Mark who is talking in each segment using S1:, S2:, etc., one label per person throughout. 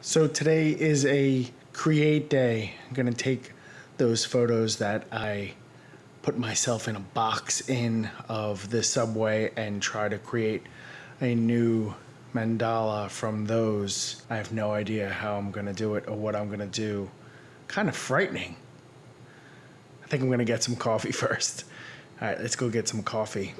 S1: So today is a create day. I'm gonna take those photos that I put myself in a box in of the subway and try to create a new mandala from those. I have no idea how I'm gonna do it or what I'm gonna do. Kind of frightening. I think I'm gonna get some coffee first. All right, let's go get some coffee.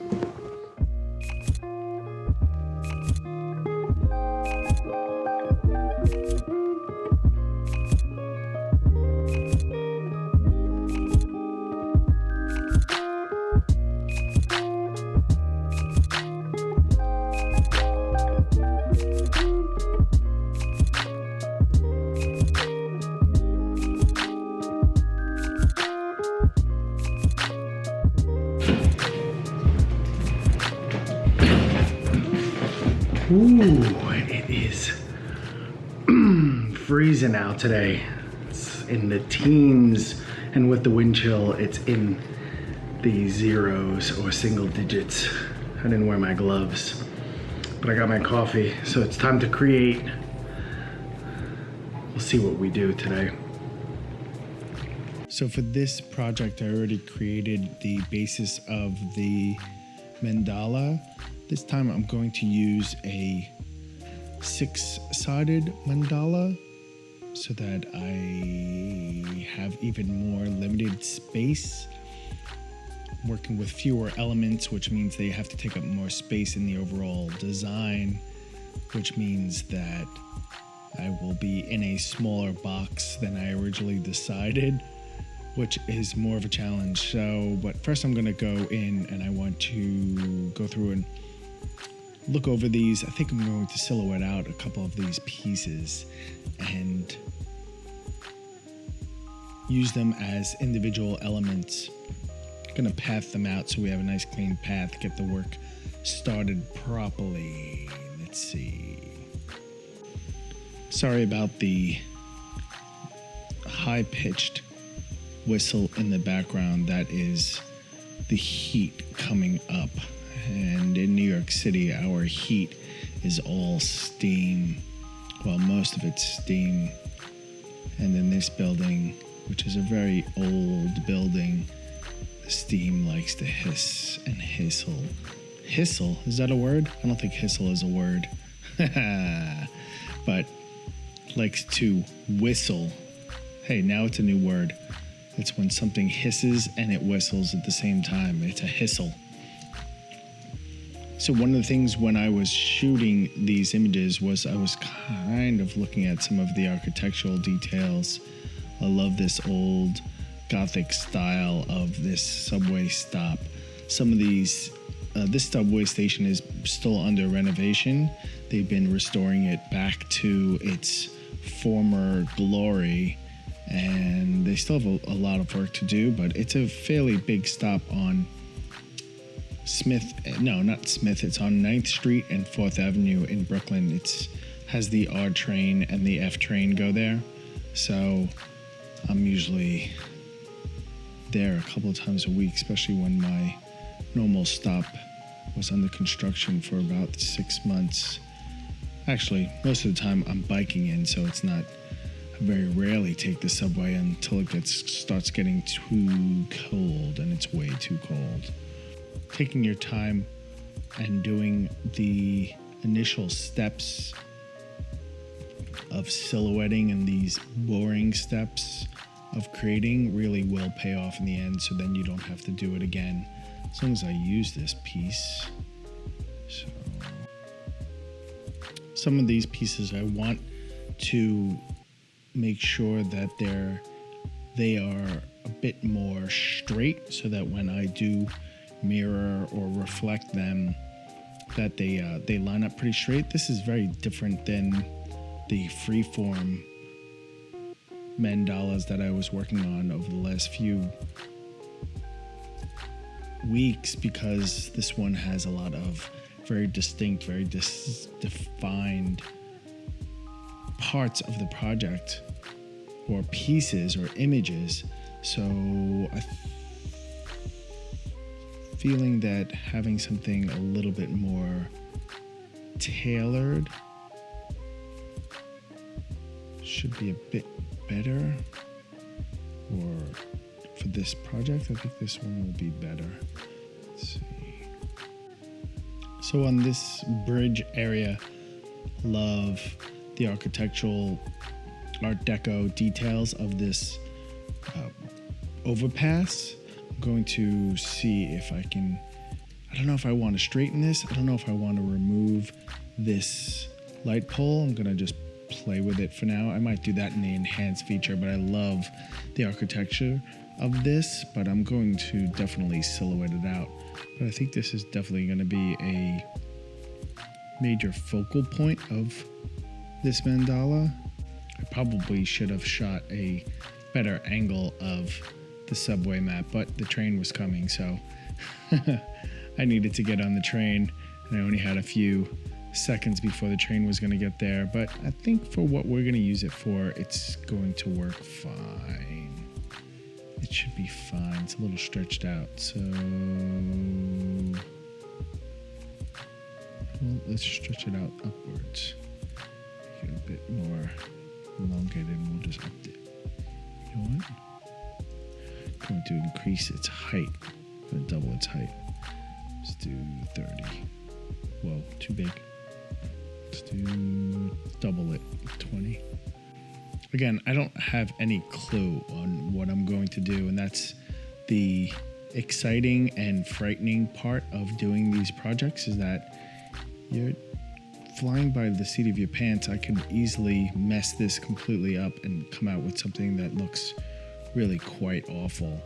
S1: Ooh, it is freezing out today. It's in the teens, and with the wind chill, it's in the zeros or single digits. I didn't wear my gloves, but I got my coffee, so it's time to create. We'll see what we do today. So for this project, I already created the basis of the mandala. This time I'm going to use a 6-sided mandala so that I have even more limited space. I'm working with fewer elements, which means they have to take up more space in the overall design, which means that I will be in a smaller box than I originally decided, which is more of a challenge. So, but first I'm gonna go in and I want to go through and look over these. I think I'm going to silhouette out a couple of these pieces and use them as individual elements. I'm gonna path them out so we have a nice clean path, get the work started properly. Let's see. Sorry about the high-pitched whistle in the background. That is the heat coming up. And in New York City, our heat is all steam. Well, most of it's steam. And in this building, which is a very old building, the steam likes to hiss and hissle. Hissle? Is that a word? I don't think hissle is a word. But likes to whistle. Hey, now it's a new word. It's when something hisses and it whistles at the same time. It's a hissle. So one of the things when I was shooting these images was I was kind of looking at some of the architectural details. I love this old Gothic style of this subway stop. Some of these, this subway station is still under renovation. They've been restoring it back to its former glory, and they still have a lot of work to do, but it's a fairly big stop on not Smith, it's on 9th Street and 4th Avenue in Brooklyn. It has the R train and the F train go there. So I'm usually there a couple of times a week, especially when my normal stop was under construction for about 6 months. Actually, most of the time I'm biking in, so it's not, I very rarely take the subway until it starts getting too cold, and it's way too cold. Taking your time and doing the initial steps of silhouetting and these boring steps of creating really will pay off in the end, so then you don't have to do it again as long as I use this piece. So some of these pieces I want to make sure that they are a bit more straight, so that when I do mirror or reflect them, that they line up pretty straight. This is very different than the freeform mandalas that I was working on over the last few weeks, because this one has a lot of very distinct, very defined parts of the project or pieces or images. So feeling that having something a little bit more tailored should be a bit better. Or for this project, I think this one will be better. Let's see. So on this bridge area, love the architectural Art Deco details of this overpass. I'm going to see if I can, I don't know if I want to straighten this. I don't know if I want to remove this light pole. I'm going to just play with it for now. I might do that in the enhance feature, but I love the architecture of this, but I'm going to definitely silhouette it out. But I think this is definitely going to be a major focal point of this mandala. I probably should have shot a better angle of the subway map, but the train was coming, so I needed to get on the train, and I only had a few seconds before the train was going to get there. But I think for what we're going to use it for, it's going to work fine. It should be fine. It's a little stretched out, so well, let's stretch it out upwards. Get a bit more elongated, and we'll just up it. You know what? I'm going to increase its height. I'm going to double its height. Let's do 30. Whoa, too big. Let's do double it, 20. Again, I don't have any clue on what I'm going to do, and that's the exciting and frightening part of doing these projects, is that you're flying by the seat of your pants. I can easily mess this completely up and come out with something that looks really quite awful.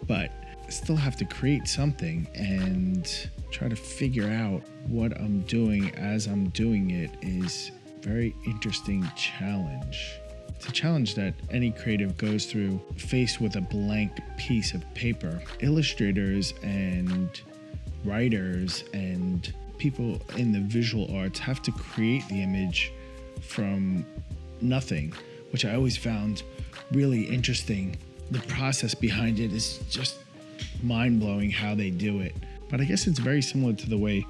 S1: But I still have to create something and try to figure out what I'm doing as I'm doing it is a very interesting challenge. It's a challenge that any creative goes through faced with a blank piece of paper. Illustrators and writers and people in the visual arts have to create the image from nothing, which I always found really interesting. The process behind it is just mind-blowing how they do it. But I guess it's very similar to the way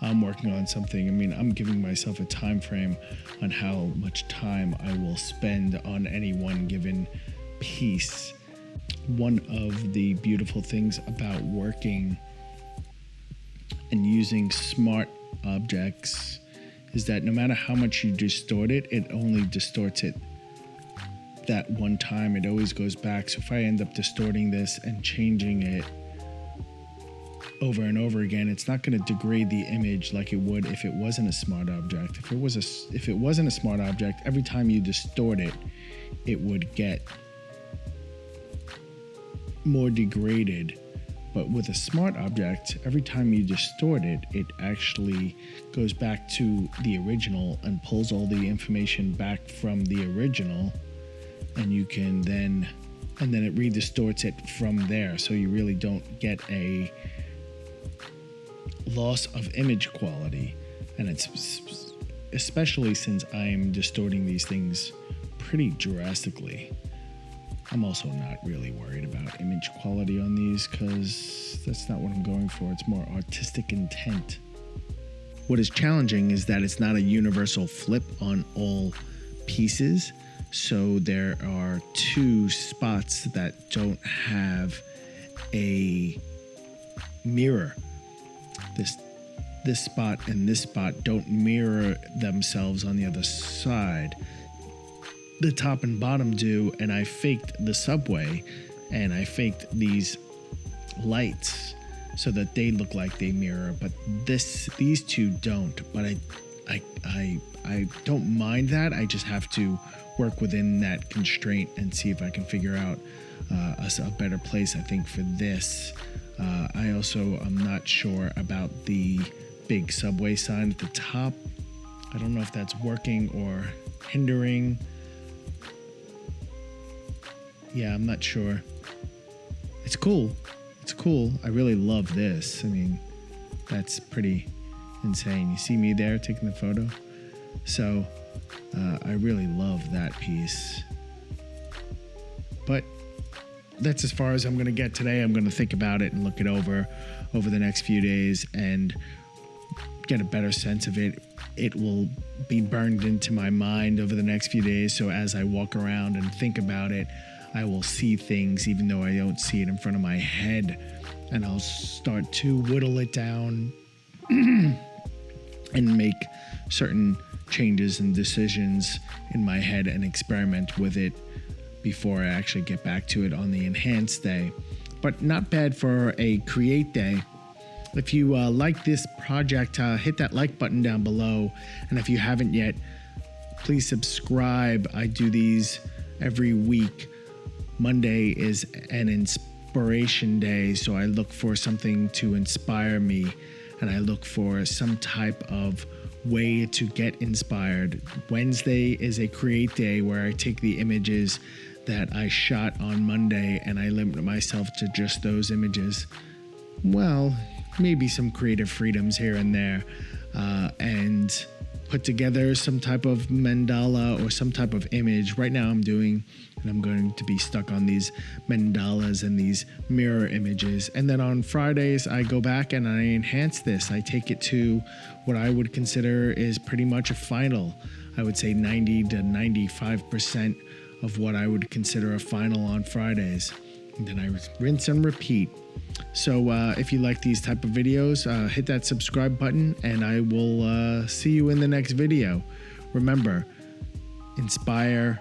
S1: I'm working on something. I mean, I'm giving myself a time frame on how much time I will spend on any one given piece. One of the beautiful things about working and using smart objects is that no matter how much you distort it, it only distorts it that one time. It always goes back. So if I end up distorting this and changing it over and over again, it's not going to degrade the image like it would if it wasn't a smart object. If it wasn't a smart object, every time you distort it, it would get more degraded. But with a smart object, every time you distort it, it actually goes back to the original and pulls all the information back from the original, and you can then it redistorts it from there. So you really don't get a loss of image quality. And it's especially since I'm distorting these things pretty drastically. I'm also not really worried about image quality on these because that's not what I'm going for. It's more artistic intent. What is challenging is that it's not a universal flip on all pieces. So there are two spots that don't have a mirror. This spot and this spot don't mirror themselves on the other side. The top and bottom do, and I faked the subway and I faked these lights so that they look like they mirror, but these two don't. But I don't mind that. I just have to work within that constraint and see if I can figure out a better place, I think, for this. I also am not sure about the big subway sign at the top. I don't know if that's working or hindering. Yeah, I'm not sure. It's cool. It's cool. I really love this. I mean, that's pretty insane. You see me there taking the photo? So I really love that piece. But that's as far as I'm going to get today. I'm going to think about it and look it over the next few days and get a better sense of it. it will be burned into my mind over the next few days. So as I walk around and think about it, I will see things even though I don't see it in front of my head. And I'll start to whittle it down and make certain changes and decisions in my head and experiment with it before I actually get back to it on the enhanced day. But not bad for a create day. If you like this project, hit that like button down below. And if you haven't yet, please subscribe. I do these every week. Monday is an inspiration day, so I look for something to inspire me, and I look for some type of way to get inspired. Wednesday is a create day where I take the images that I shot on Monday and I limit myself to just those images. Well, maybe some creative freedoms here and there, and put together some type of mandala or some type of image. Right now I'm going to be stuck on these mandalas and these mirror images. And then on Fridays, I go back and I enhance this. I take it to what I would consider is pretty much a final. I would say 90 to 95% of what I would consider a final on Fridays. And then I rinse and repeat. So if you like these type of videos, hit that subscribe button and I will see you in the next video. Remember, inspire,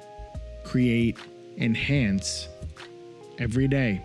S1: create, enhance every day.